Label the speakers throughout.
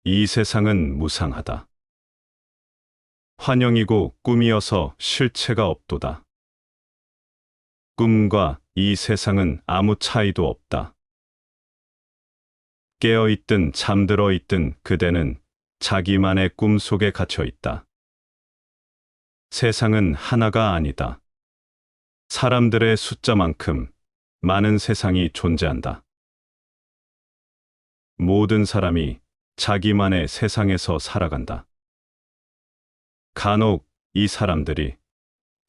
Speaker 1: 이 세상은 무상하다. 환영이고 꿈이어서 실체가 없도다. 꿈과 이 세상은 아무 차이도 없다. 깨어있든 잠들어 있든 그대는 자기만의 꿈 속에 갇혀 있다. 세상은 하나가 아니다. 사람들의 숫자만큼 많은 세상이 존재한다. 모든 사람이 자기만의 세상에서 살아간다. 간혹 이 사람들이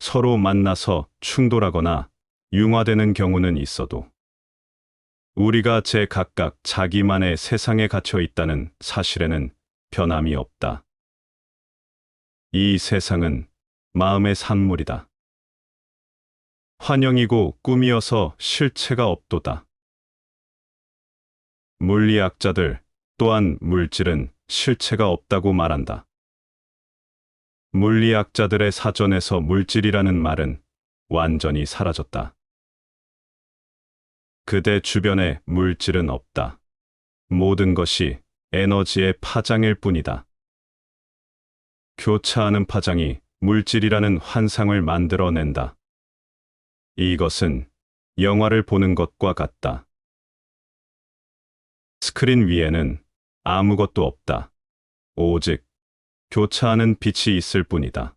Speaker 1: 서로 만나서 충돌하거나 융화되는 경우는 있어도 우리가 제각각 자기만의 세상에 갇혀 있다는 사실에는 변함이 없다. 이 세상은 마음의 산물이다. 환영이고 꿈이어서 실체가 없도다. 물리학자들 또한 물질은 실체가 없다고 말한다. 물리학자들의 사전에서 물질이라는 말은 완전히 사라졌다. 그대 주변에 물질은 없다. 모든 것이 에너지의 파장일 뿐이다. 교차하는 파장이 물질이라는 환상을 만들어낸다. 이것은 영화를 보는 것과 같다. 스크린 위에는 아무것도 없다. 오직 교차하는 빛이 있을 뿐이다.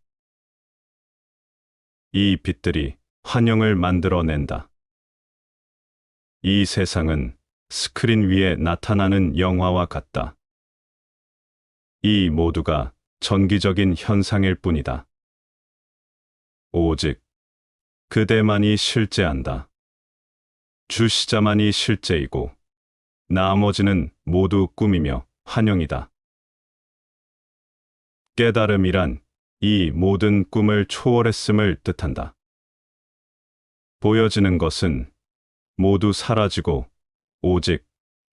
Speaker 1: 이 빛들이 환영을 만들어낸다. 이 세상은 스크린 위에 나타나는 영화와 같다. 이 모두가 전기적인 현상일 뿐이다. 오직 그대만이 실제한다. 주시자만이 실제이고 나머지는 모두 꿈이며 환영이다. 깨달음이란 이 모든 꿈을 초월했음을 뜻한다. 보여지는 것은 모두 사라지고 오직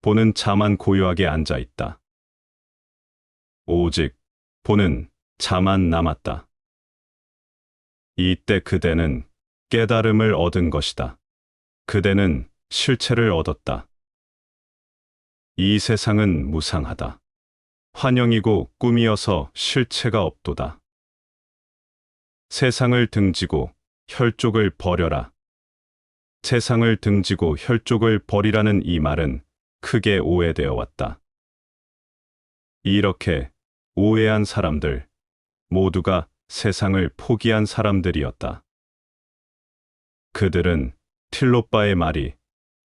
Speaker 1: 보는 자만 고요하게 앉아 있다. 오직 보는 자만 남았다. 이때 그대는 깨달음을 얻은 것이다. 그대는 실체를 얻었다. 이 세상은 무상하다. 환영이고 꿈이어서 실체가 없도다. 세상을 등지고 혈족을 버려라. 세상을 등지고 혈족을 버리라는 이 말은 크게 오해되어 왔다. 이렇게 오해한 사람들 모두가 세상을 포기한 사람들이었다. 그들은 틸로빠의 말이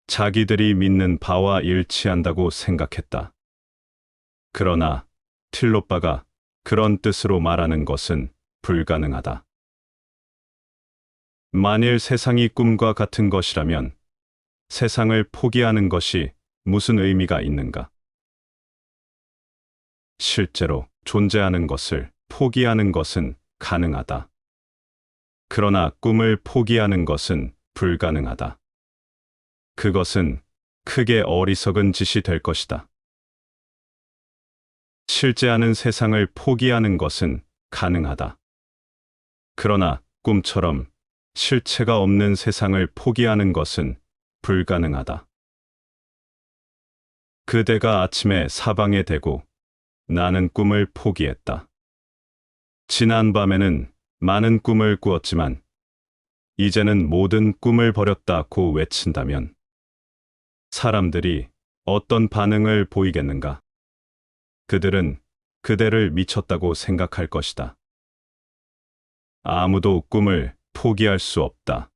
Speaker 1: 자기들이 믿는 바와 일치한다고 생각했다. 그러나 틸로빠가 그런 뜻으로 말하는 것은 불가능하다. 만일 세상이 꿈과 같은 것이라면 세상을 포기하는 것이 무슨 의미가 있는가? 실제로 존재하는 것을 포기하는 것은 가능하다. 그러나 꿈을 포기하는 것은 불가능하다. 그것은 크게 어리석은 짓이 될 것이다. 실제하는 세상을 포기하는 것은 가능하다. 그러나 꿈처럼 실체가 없는 세상을 포기하는 것은 불가능하다. 그대가 아침에 사방에 대고 나는 꿈을 포기했다. 지난 밤에는 많은 꿈을 꾸었지만 이제는 모든 꿈을 버렸다고 외친다면 사람들이 어떤 반응을 보이겠는가? 그들은 그대를 미쳤다고 생각할 것이다. 아무도 꿈을 포기할 수 없다.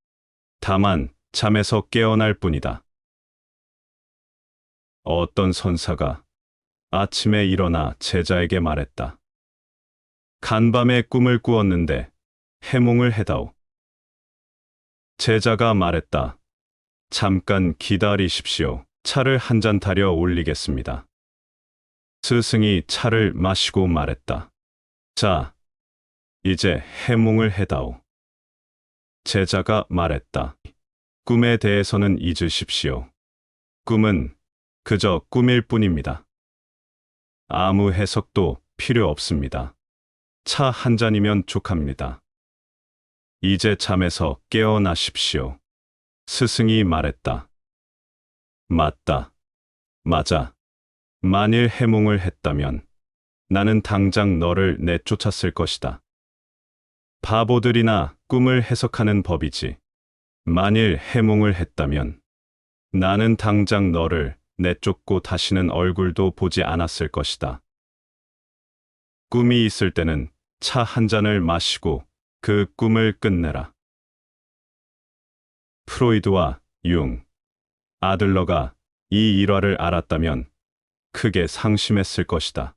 Speaker 1: 다만 잠에서 깨어날 뿐이다. 어떤 선사가 아침에 일어나 제자에게 말했다. 간밤에 꿈을 꾸었는데 해몽을 해다오. 제자가 말했다. 잠깐 기다리십시오. 차를 한 잔 타려 올리겠습니다. 스승이 차를 마시고 말했다. 자, 이제 해몽을 해다오. 제자가 말했다. 꿈에 대해서는 잊으십시오. 꿈은 그저 꿈일 뿐입니다. 아무 해석도 필요 없습니다. 차 한 잔이면 족합니다. 이제 잠에서 깨어나십시오. 스승이 말했다. 맞다. 맞아. 만일 해몽을 했다면 나는 당장 너를 내쫓았을 것이다. 바보들이나 꿈을 해석하는 법이지. 만일 해몽을 했다면 나는 당장 너를 내쫓고 다시는 얼굴도 보지 않았을 것이다. 꿈이 있을 때는 차 한 잔을 마시고 그 꿈을 끝내라. 프로이드와 융, 아들러가 이 일화를 알았다면 크게 상심했을 것이다.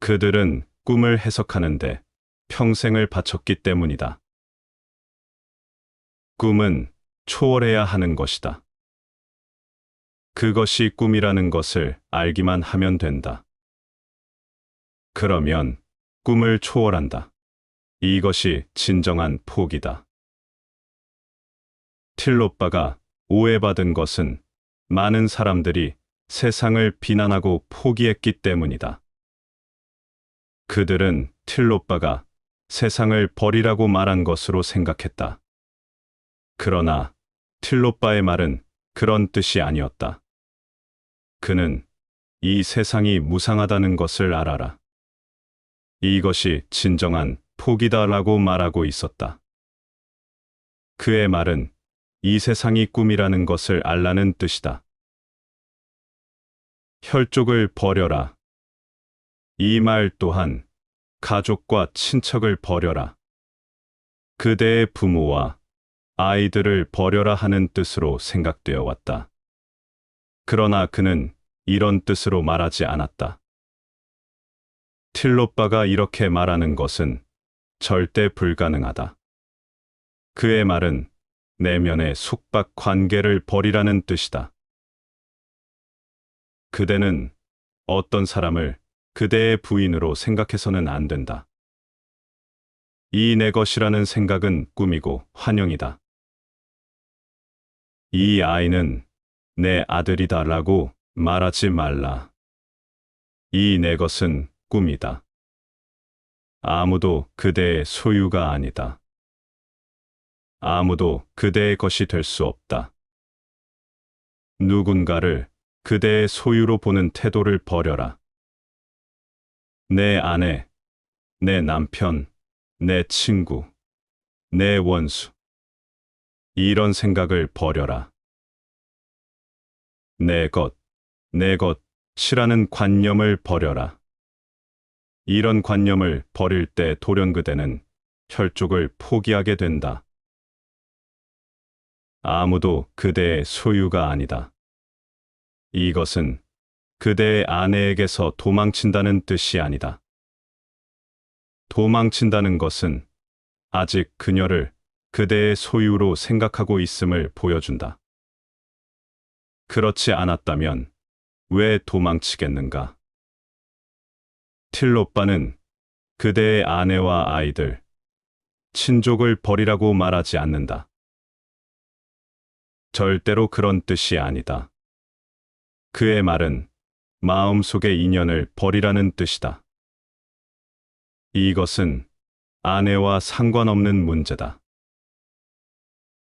Speaker 1: 그들은 꿈을 해석하는데 평생을 바쳤기 때문이다. 꿈은 초월해야 하는 것이다. 그것이 꿈이라는 것을 알기만 하면 된다. 그러면 꿈을 초월한다. 이것이 진정한 포기다. 틸로빠가 오해받은 것은 많은 사람들이 세상을 비난하고 포기했기 때문이다. 그들은 틸로빠가 세상을 버리라고 말한 것으로 생각했다. 그러나 틸로빠의 말은 그런 뜻이 아니었다. 그는 이 세상이 무상하다는 것을 알아라. 이것이 진정한 포기다라고 말하고 있었다. 그의 말은 이 세상이 꿈이라는 것을 알라는 뜻이다. 혈족을 버려라. 이 말 또한 가족과 친척을 버려라. 그대의 부모와 아이들을 버려라 하는 뜻으로 생각되어 왔다. 그러나 그는 이런 뜻으로 말하지 않았다. 틸로빠가 이렇게 말하는 것은 절대 불가능하다. 그의 말은 내면의 속박 관계를 버리라는 뜻이다. 그대는 어떤 사람을 그대의 부인으로 생각해서는 안 된다. 이 내 것이라는 생각은 꿈이고 환영이다. 이 아이는 내 아들이다라고 말하지 말라. 이 내 것은 꿈이다. 아무도 그대의 소유가 아니다. 아무도 그대의 것이 될 수 없다. 누군가를 그대의 소유로 보는 태도를 버려라. 내 아내, 내 남편, 내 친구, 내 원수. 이런 생각을 버려라. 내 것이라는 관념을 버려라. 이런 관념을 버릴 때 돌연그대는 혈족을 포기하게 된다. 아무도 그대의 소유가 아니다. 이것은 그대의 아내에게서 도망친다는 뜻이 아니다. 도망친다는 것은 아직 그녀를 그대의 소유로 생각하고 있음을 보여준다. 그렇지 않았다면 왜 도망치겠는가? 틸로빠는 그대의 아내와 아이들, 친족을 버리라고 말하지 않는다. 절대로 그런 뜻이 아니다. 그의 말은 마음속의 인연을 버리라는 뜻이다. 이것은 아내와 상관없는 문제다.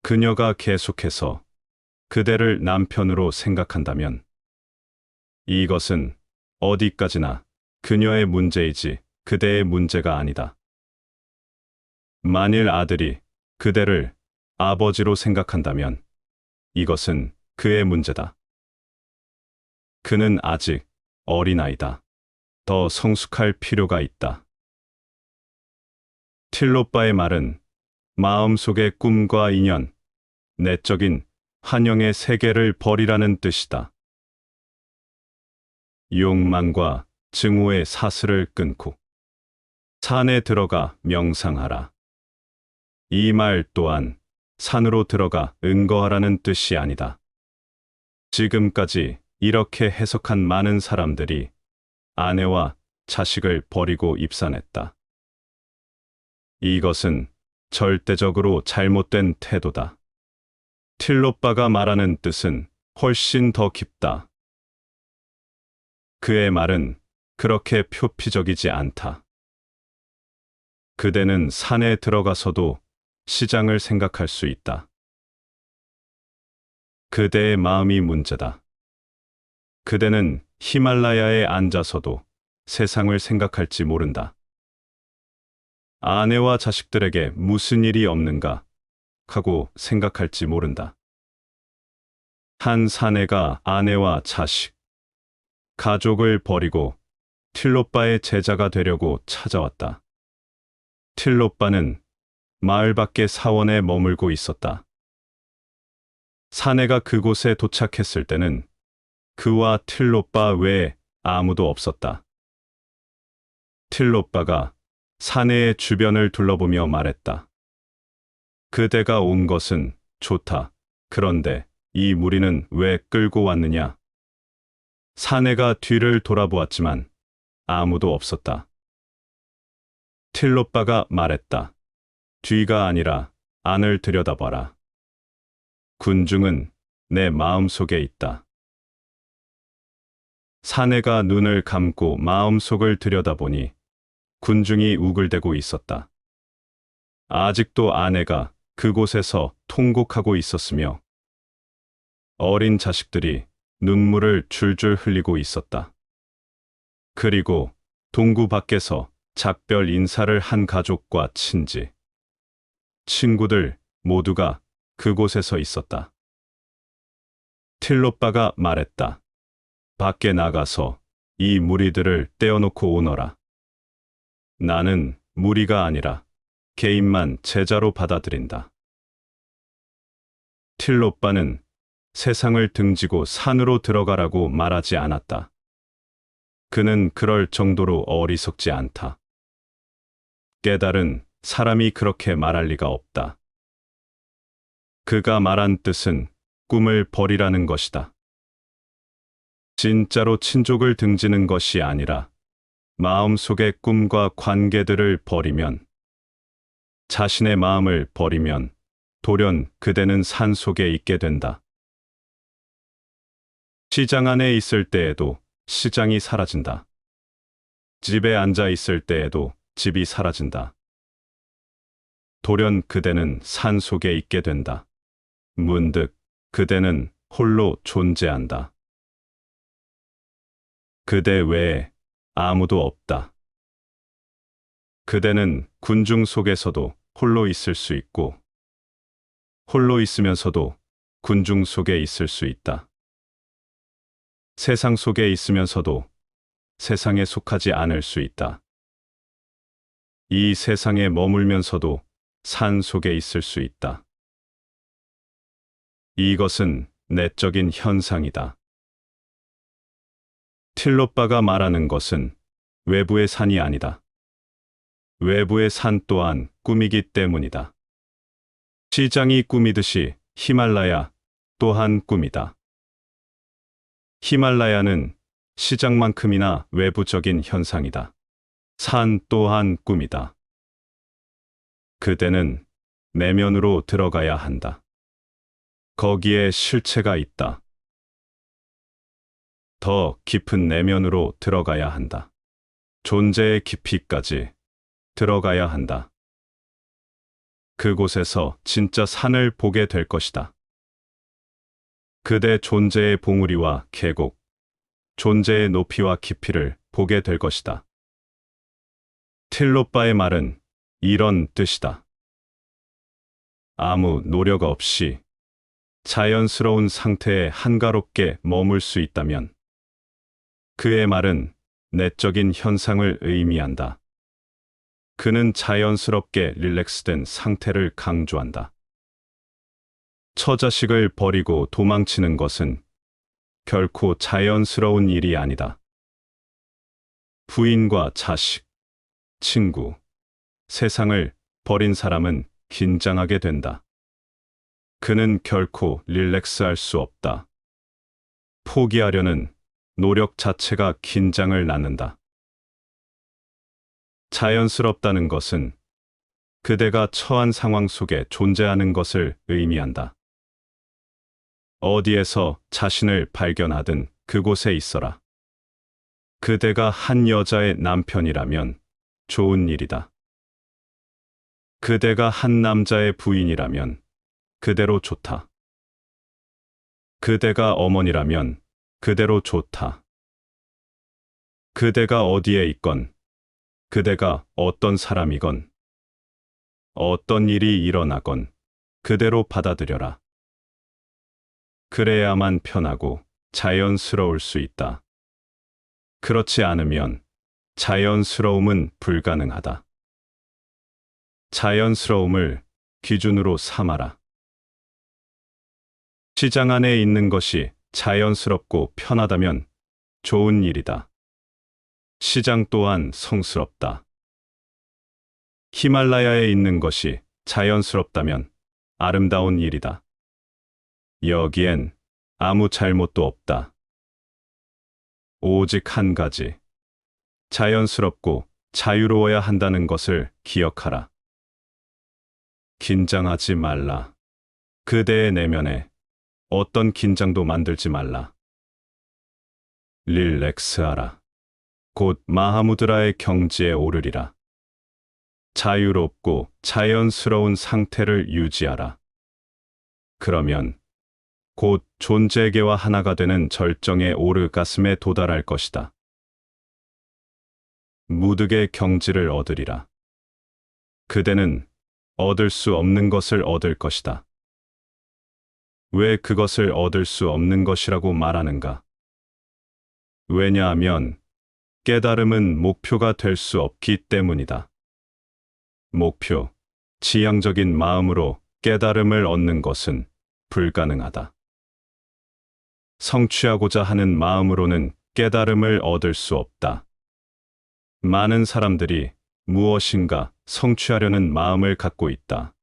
Speaker 1: 그녀가 계속해서 그대를 남편으로 생각한다면 이것은 어디까지나 그녀의 문제이지 그대의 문제가 아니다. 만일 아들이 그대를 아버지로 생각한다면 이것은 그의 문제다. 그는 아직 어린아이다. 더 성숙할 필요가 있다. 틸로빠의 말은 마음속의 꿈과 인연, 내적인 환영의 세계를 버리라는 뜻이다. 욕망과 증오의 사슬을 끊고 산에 들어가 명상하라. 이 말 또한 산으로 들어가 은거하라는 뜻이 아니다. 지금까지 이렇게 해석한 많은 사람들이 아내와 자식을 버리고 입산했다. 이것은 절대적으로 잘못된 태도다. 틸로빠가 말하는 뜻은 훨씬 더 깊다. 그의 말은 그렇게 표피적이지 않다. 그대는 산에 들어가서도 시장을 생각할 수 있다. 그대의 마음이 문제다. 그대는 히말라야에 앉아서도 세상을 생각할지 모른다. 아내와 자식들에게 무슨 일이 없는가 하고 생각할지 모른다. 한 사내가 아내와 자식, 가족을 버리고 틸로빠의 제자가 되려고 찾아왔다. 틸로빠는 마을 밖의 사원에 머물고 있었다. 사내가 그곳에 도착했을 때는 그와 틸로빠 외에 아무도 없었다. 틸로빠가 사내의 주변을 둘러보며 말했다. 그대가 온 것은 좋다. 그런데 이 무리는 왜 끌고 왔느냐? 사내가 뒤를 돌아보았지만 아무도 없었다. 틸로빠가 말했다. 뒤가 아니라 안을 들여다봐라. 군중은 내 마음속에 있다. 사내가 눈을 감고 마음속을 들여다보니 군중이 우글대고 있었다. 아직도 아내가 그곳에서 통곡하고 있었으며 어린 자식들이 눈물을 줄줄 흘리고 있었다. 그리고 동구 밖에서 작별 인사를 한 가족과 친지, 친구들 모두가 그곳에서 있었다. 틸로빠가 말했다. 밖에 나가서 이 무리들을 떼어놓고 오너라. 나는 무리가 아니라 개인만 제자로 받아들인다. 틸로빠는 세상을 등지고 산으로 들어가라고 말하지 않았다. 그는 그럴 정도로 어리석지 않다. 깨달은 사람이 그렇게 말할 리가 없다. 그가 말한 뜻은 꿈을 버리라는 것이다. 진짜로 친족을 등지는 것이 아니라 마음속의 꿈과 관계들을 버리면, 자신의 마음을 버리면 돌연 그대는 산속에 있게 된다. 시장 안에 있을 때에도 시장이 사라진다. 집에 앉아 있을 때에도 집이 사라진다. 돌연 그대는 산속에 있게 된다. 문득 그대는 홀로 존재한다. 그대 외에 아무도 없다. 그대는 군중 속에서도 홀로 있을 수 있고, 홀로 있으면서도 군중 속에 있을 수 있다. 세상 속에 있으면서도 세상에 속하지 않을 수 있다. 이 세상에 머물면서도 산 속에 있을 수 있다. 이것은 내적인 현상이다. 틸로빠가 말하는 것은 외부의 산이 아니다. 외부의 산 또한 꿈이기 때문이다. 시장이 꿈이듯이 히말라야 또한 꿈이다. 히말라야는 시장만큼이나 외부적인 현상이다. 산 또한 꿈이다. 그대는 내면으로 들어가야 한다. 거기에 실체가 있다. 더 깊은 내면으로 들어가야 한다. 존재의 깊이까지 들어가야 한다. 그곳에서 진짜 산을 보게 될 것이다. 그대 존재의 봉우리와 계곡, 존재의 높이와 깊이를 보게 될 것이다. 틸로빠의 말은 이런 뜻이다. 아무 노력 없이 자연스러운 상태에 한가롭게 머물 수 있다면 그의 말은 내적인 현상을 의미한다. 그는 자연스럽게 릴렉스된 상태를 강조한다. 처자식을 버리고 도망치는 것은 결코 자연스러운 일이 아니다. 부인과 자식, 친구, 세상을 버린 사람은 긴장하게 된다. 그는 결코 릴렉스할 수 없다. 포기하려는 노력 자체가 긴장을 낳는다. 자연스럽다는 것은 그대가 처한 상황 속에 존재하는 것을 의미한다. 어디에서 자신을 발견하든 그곳에 있어라. 그대가 한 여자의 남편이라면 좋은 일이다. 그대가 한 남자의 부인이라면 그대로 좋다. 그대가 어머니라면 그대로 좋다. 그대가 어디에 있건, 그대가 어떤 사람이건, 어떤 일이 일어나건 그대로 받아들여라. 그래야만 편하고 자연스러울 수 있다. 그렇지 않으면 자연스러움은 불가능하다. 자연스러움을 기준으로 삼아라. 시장 안에 있는 것이 자연스럽고 편하다면 좋은 일이다. 시장 또한 성스럽다. 히말라야에 있는 것이 자연스럽다면 아름다운 일이다. 여기엔 아무 잘못도 없다. 오직 한 가지, 자연스럽고 자유로워야 한다는 것을 기억하라. 긴장하지 말라. 그대의 내면에 어떤 긴장도 만들지 말라. 릴렉스하라. 곧 마하무드라의 경지에 오르리라. 자유롭고 자연스러운 상태를 유지하라. 그러면 곧 존재계와 하나가 되는 절정의 오르가슴에 도달할 것이다. 무득의 경지를 얻으리라. 그대는 얻을 수 없는 것을 얻을 것이다. 왜 그것을 얻을 수 없는 것이라고 말하는가? 왜냐하면 깨달음은 목표가 될 수 없기 때문이다. 목표, 지향적인 마음으로 깨달음을 얻는 것은 불가능하다. 성취하고자 하는 마음으로는 깨달음을 얻을 수 없다. 많은 사람들이 무엇인가 성취하려는 마음을 갖고 있다.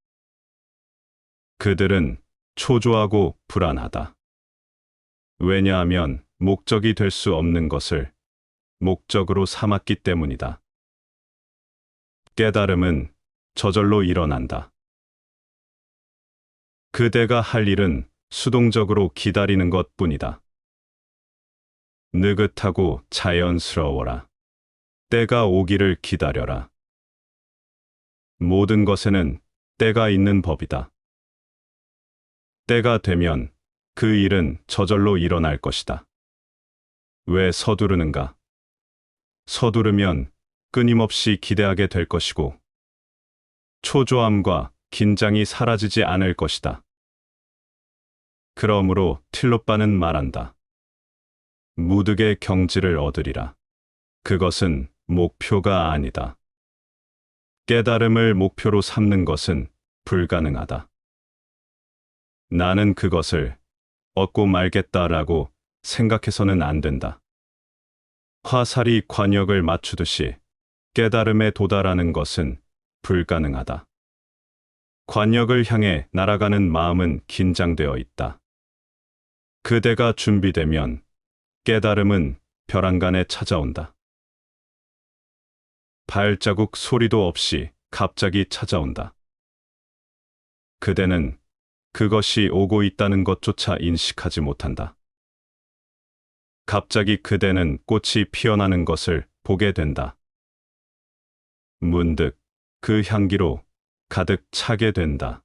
Speaker 1: 그들은 초조하고 불안하다. 왜냐하면 목적이 될 수 없는 것을 목적으로 삼았기 때문이다. 깨달음은 저절로 일어난다. 그대가 할 일은 수동적으로 기다리는 것뿐이다. 느긋하고 자연스러워라. 때가 오기를 기다려라. 모든 것에는 때가 있는 법이다. 때가 되면 그 일은 저절로 일어날 것이다. 왜 서두르는가? 서두르면 끊임없이 기대하게 될 것이고, 초조함과 긴장이 사라지지 않을 것이다. 그러므로 틸로빠는 말한다. 무득의 경지를 얻으리라. 그것은 목표가 아니다. 깨달음을 목표로 삼는 것은 불가능하다. 나는 그것을 얻고 말겠다라고 생각해서는 안 된다. 화살이 관역을 맞추듯이 깨달음에 도달하는 것은 불가능하다. 관역을 향해 날아가는 마음은 긴장되어 있다. 그대가 준비되면 깨달음은 벼랑간에 찾아온다. 발자국 소리도 없이 갑자기 찾아온다. 그대는 그것이 오고 있다는 것조차 인식하지 못한다. 갑자기 그대는 꽃이 피어나는 것을 보게 된다. 문득 그 향기로 가득 차게 된다.